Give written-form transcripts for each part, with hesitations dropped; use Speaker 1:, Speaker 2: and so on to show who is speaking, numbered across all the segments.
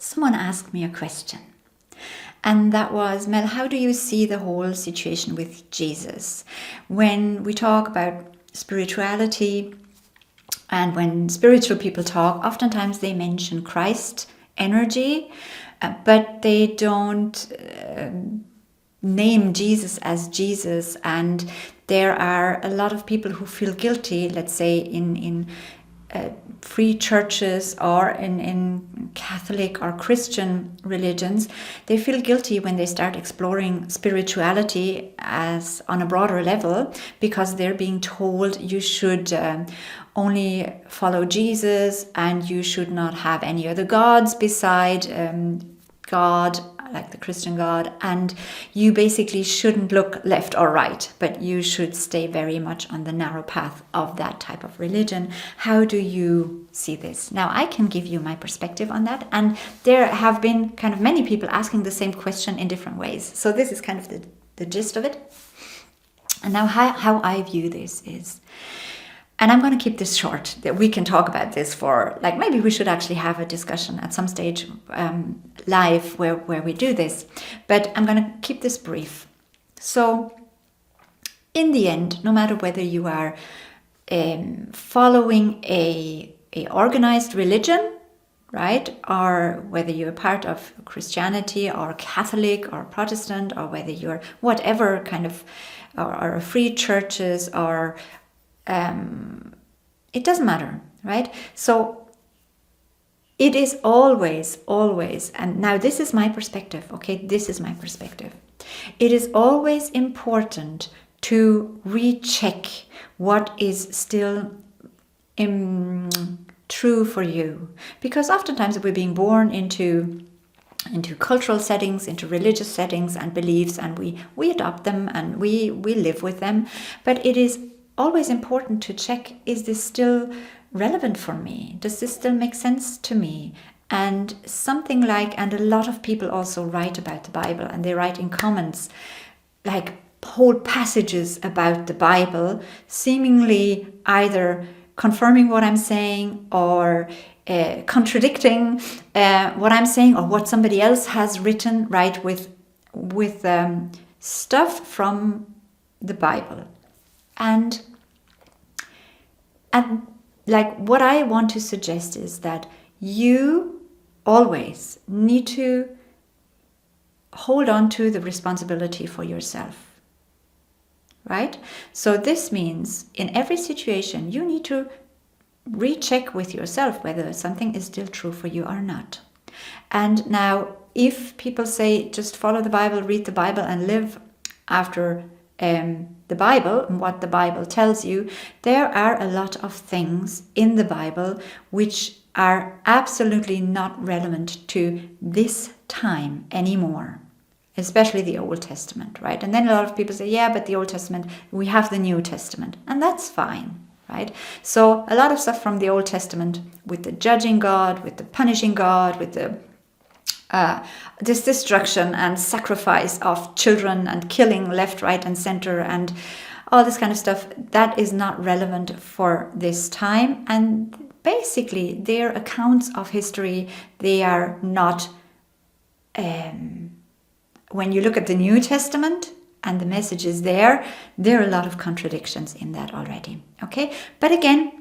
Speaker 1: someone asked me a question. And that was, Mel, how do you see the whole situation with Jesus? When we talk about spirituality and when spiritual people talk, oftentimes they mention Christ energy, but they don't name Jesus as Jesus. And there are a lot of people who feel guilty, let's say in free churches or in Catholic or Christian religions. They feel guilty when they start exploring spirituality as on a broader level, because they're being told you should only follow Jesus and you should not have any other gods beside God, like the Christian God, and you basically shouldn't look left or right, but you should stay very much on the narrow path of that type of religion. How do you see this? Now, I can give you my perspective on that, and there have been kind of many people asking the same question in different ways. So this is kind of the gist of it. And now how I view this is, and I'm going to keep this short, that we can talk about this for, like, maybe we should actually have a discussion at some stage live where we do this. But I'm going to keep this brief. So in the end, no matter whether you are following a organized religion, right, or whether you're part of Christianity or Catholic or Protestant, or whether you're whatever kind of, or free churches, or it doesn't matter, right? So it is always, and now this is my perspective, okay? This is my perspective. It is always important to recheck what is still true for you. Because oftentimes we're being born into cultural settings, into religious settings and beliefs, and we adopt them and we live with them. But it is always important to check, is this still relevant for me? Does this still make sense to me? And something like, and a lot of people also write about the Bible, and they write in comments like whole passages about the Bible, seemingly either confirming what I'm saying or contradicting what I'm saying or what somebody else has written, right, with stuff from the Bible. And like, what I want to suggest is that you always need to hold on to the responsibility for yourself, right? So this means in every situation, you need to recheck with yourself whether something is still true for you or not. And now, if people say just follow the Bible, read the Bible, and live after the Bible and what the Bible tells you, there are a lot of things in the Bible which are absolutely not relevant to this time anymore, especially the Old Testament, right? And then a lot of people say, yeah, but the Old Testament, we have the New Testament, and that's fine, right? So a lot of stuff from the Old Testament, with the judging God, with the punishing God, with the this destruction and sacrifice of children and killing left, right, and center, and all this kind of stuff, that is not relevant for this time. And basically, their accounts of history, they are not. When you look at the New Testament and the messages there are a lot of contradictions in that already. Okay, but again,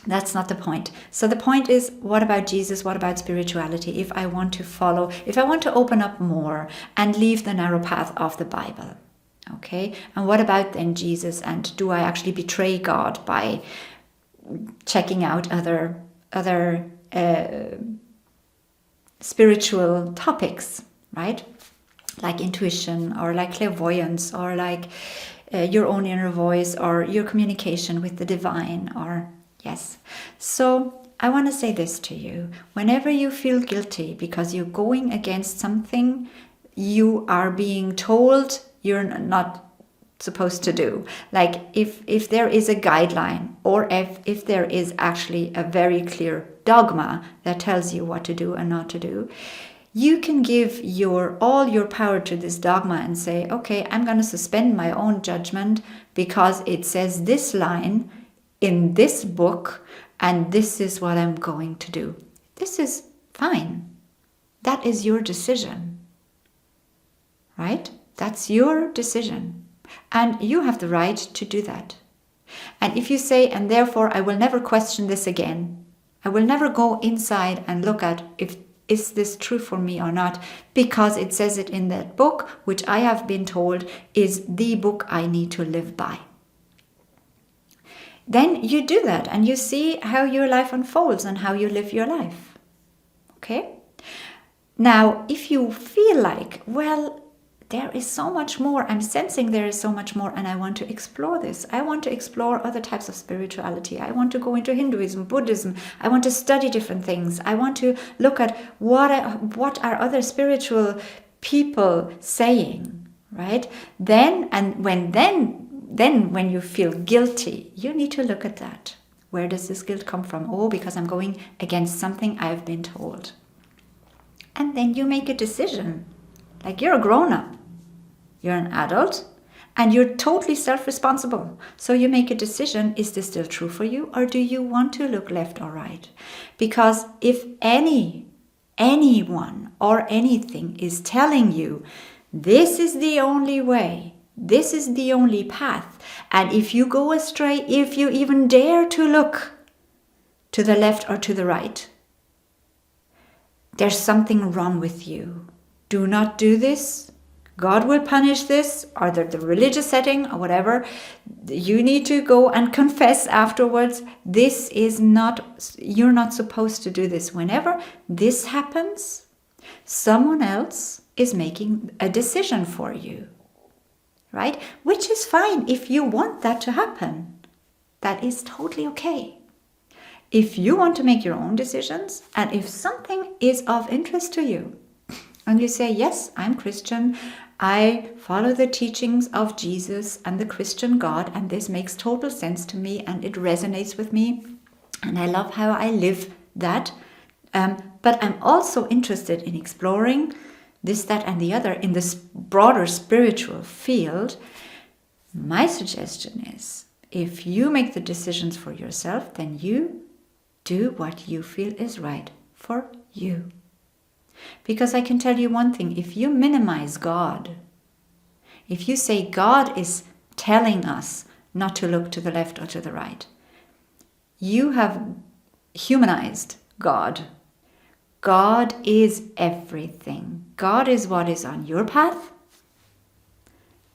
Speaker 1: that's not the point. So the point is, what about Jesus? What about spirituality? If I want to follow, if I want to open up more and leave the narrow path of the Bible, okay? And what about then Jesus? And do I actually betray God by checking out other spiritual topics, right? Like intuition, or like clairvoyance, or like your own inner voice, or your communication with the divine, or yes. So I want to say this to you. Whenever you feel guilty because you're going against something you are being told you're not supposed to do, like if there is a guideline, or if there is actually a very clear dogma that tells you what to do and not to do, you can give all your power to this dogma and say, okay, I'm going to suspend my own judgment because it says this line in this book, and this is what I'm going to do. This is fine. That is your decision, right? That's your decision. And you have the right to do that. And if you say, and therefore I will never question this again, I will never go inside and look at is this true for me or not, because it says it in that book, which I have been told is the book I need to live by. Then you do that and you see how your life unfolds and how you live your life. Okay? Now, if you feel like, well, there is so much more, I'm sensing there is so much more, and I want to explore this. I want to explore other types of spirituality. I want to go into Hinduism, Buddhism. I want to study different things. I want to look at what are other spiritual people saying, right? Then when you feel guilty, you need to look at that. Where does this guilt come from? Oh, because I'm going against something I've been told. And then you make a decision. Like, you're a grown-up. You're an adult and you're totally self-responsible. So you make a decision, is this still true for you, or do you want to look left or right? Because if anyone or anything is telling you, this is the only way, this is the only path, and if you go astray, if you even dare to look to the left or to the right, there's something wrong with you. Do not do this. God will punish this, or the religious setting or whatever. You need to go and confess afterwards. This is not, you're not supposed to do this. Whenever this happens, someone else is making a decision for you, right? Which is fine if you want that to happen. That is totally okay. If you want to make your own decisions, and if something is of interest to you, and you say, yes, I'm Christian, I follow the teachings of Jesus and the Christian God, and this makes total sense to me, and it resonates with me, and I love how I live that. But I'm also interested in exploring this, that, and the other in this broader spiritual field. My suggestion is, if you make the decisions for yourself, then you do what you feel is right for you. Because I can tell you one thing, if you minimize God, if you say God is telling us not to look to the left or to the right, you have humanized God. God is everything. God is what is on your path.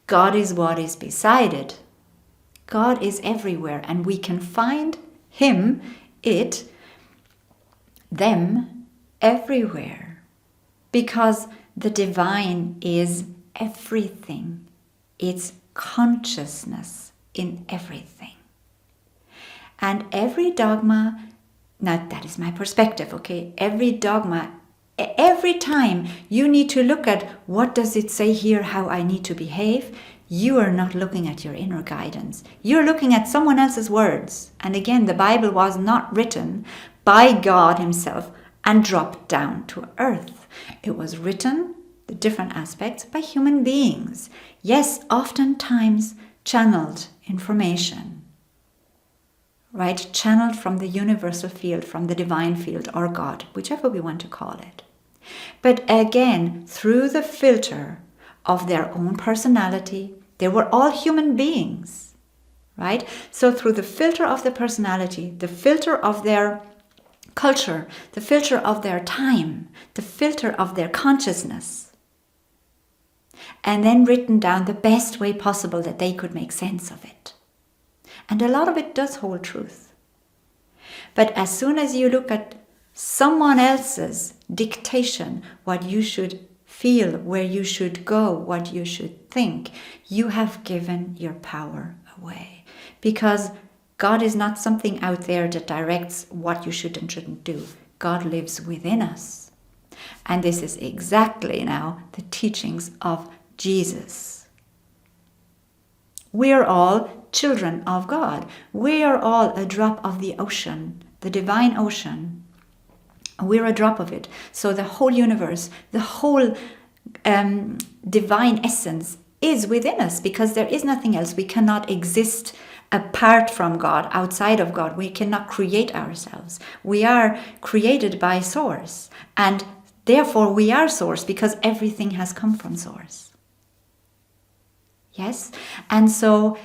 Speaker 1: God is what is beside it. God is everywhere, and we can find Him, it, them, everywhere. Because the divine is everything. It's consciousness in everything. And every dogma, now that is my perspective, okay? Every dogma, every time you need to look at what does it say here, how I need to behave, you are not looking at your inner guidance. You're looking at someone else's words. And again, the Bible was not written by God Himself and dropped down to earth. It was written, the different aspects, by human beings. Yes, oftentimes channeled information, right? Channeled from the universal field, from the divine field, or God, whichever we want to call it. But again, through the filter of their own personality, they were all human beings, right? So through the filter of their personality, the filter of their culture, the filter of their time, the filter of their consciousness, and then written down the best way possible that they could make sense of it. And a lot of it does hold truth. But as soon as you look at someone else's dictation, what you should feel, where you should go, what you should think, you have given your power away. Because God is not something out there that directs what you should and shouldn't do. God lives within us. And this is exactly now the teachings of Jesus. We are all children of God. We are all a drop of the ocean, the divine ocean. We're a drop of it. So the whole universe, the whole divine essence is within us, because there is nothing else. We cannot exist apart from God, outside of God. We cannot create ourselves. We are created by Source. And Therefore, we are source because everything has come from source. Yes? And so,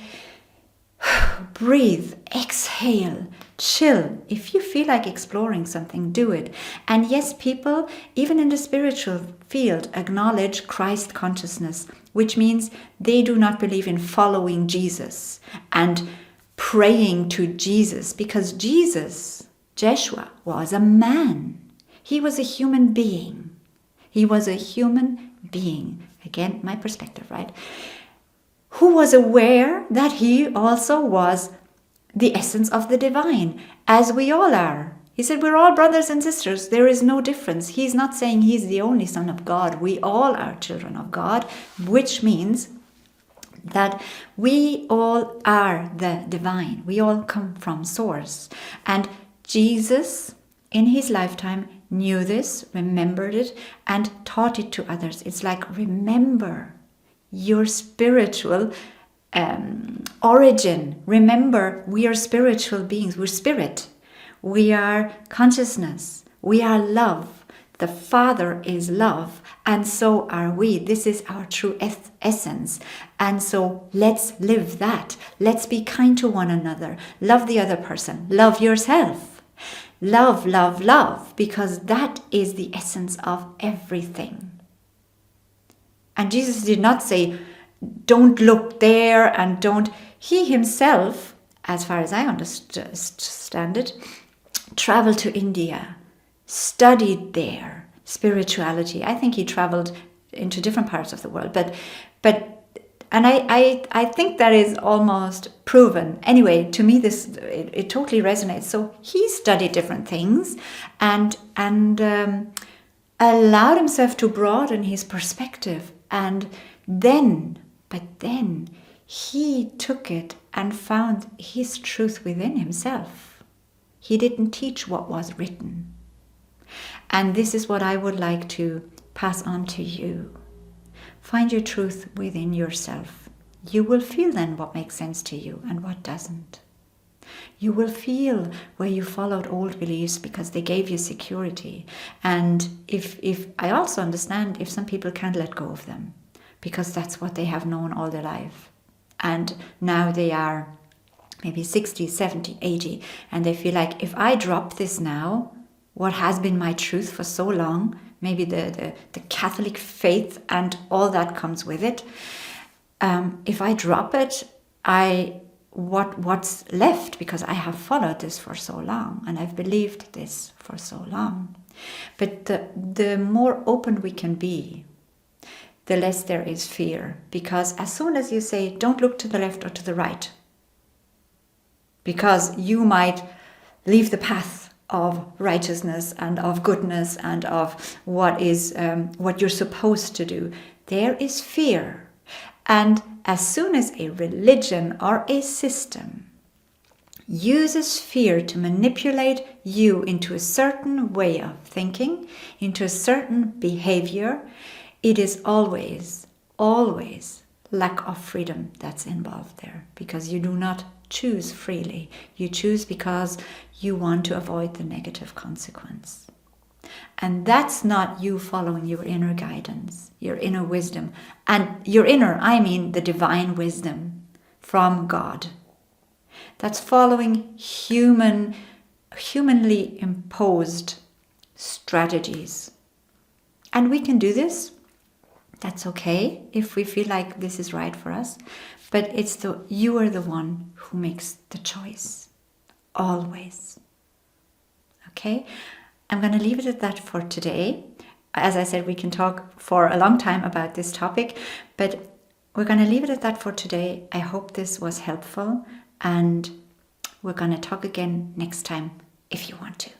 Speaker 1: breathe, exhale, chill. If you feel like exploring something, do it. And yes, people, even in the spiritual field, acknowledge Christ consciousness, which means they do not believe in following Jesus and praying to Jesus, because Jesus, Jeshua, was a man. He was a human being. He was a human being. Again, my perspective, right? Who was aware that he also was the essence of the divine, as we all are. He said, we're all brothers and sisters. There is no difference. He's not saying he's the only son of God. We all are children of God, which means that we all are the divine. We all come from source. And Jesus, in his lifetime, knew this, remembered it, and taught it to others. It's like, remember your spiritual origin. Remember, we are spiritual beings. We're spirit. We are consciousness. We are love. The Father is love, and so are we. This is our true essence. And so let's live that. Let's be kind to one another. Love the other person. Love yourself. Love, love, love, because that is the essence of everything. And Jesus did not say, don't look there and don't. He himself, as far as I understand it, traveled to India, studied there spirituality. I think he traveled into different parts of the world, and I think that is almost proven. Anyway, to me, it totally resonates. So he studied different things and allowed himself to broaden his perspective, but then he took it and found his truth within himself. He didn't teach what was written. And this is what I would like to pass on to you. Find your truth within yourself. You will feel then what makes sense to you and what doesn't. You will feel where you followed old beliefs because they gave you security. And if I also understand if some people can't let go of them, because that's what they have known all their life. And now they are maybe 60, 70, 80, and they feel like, if I drop this now, what has been my truth for so long, maybe the Catholic faith and all that comes with it, if I drop it, what's left, because I have followed this for so long and I've believed this for so long. But the more open we can be, the less there is fear. Because as soon as you say, don't look to the left or to the right, because you might leave the path of righteousness and of goodness and of what you're supposed to do, there is fear. And as soon as a religion or a system uses fear to manipulate you into a certain way of thinking, into a certain behavior, it is always, always lack of freedom that's involved there, because you do not choose freely. You choose because you want to avoid the negative consequence. And that's not you following your inner guidance, your inner wisdom. And your inner, I mean the divine wisdom from God. That's following humanly imposed strategies. And we can do this. That's okay if we feel like this is right for us. But you are the one who makes the choice. Always. Okay? I'm going to leave it at that for today. As I said, we can talk for a long time about this topic, but we're going to leave it at that for today. I hope this was helpful, and we're going to talk again next time if you want to.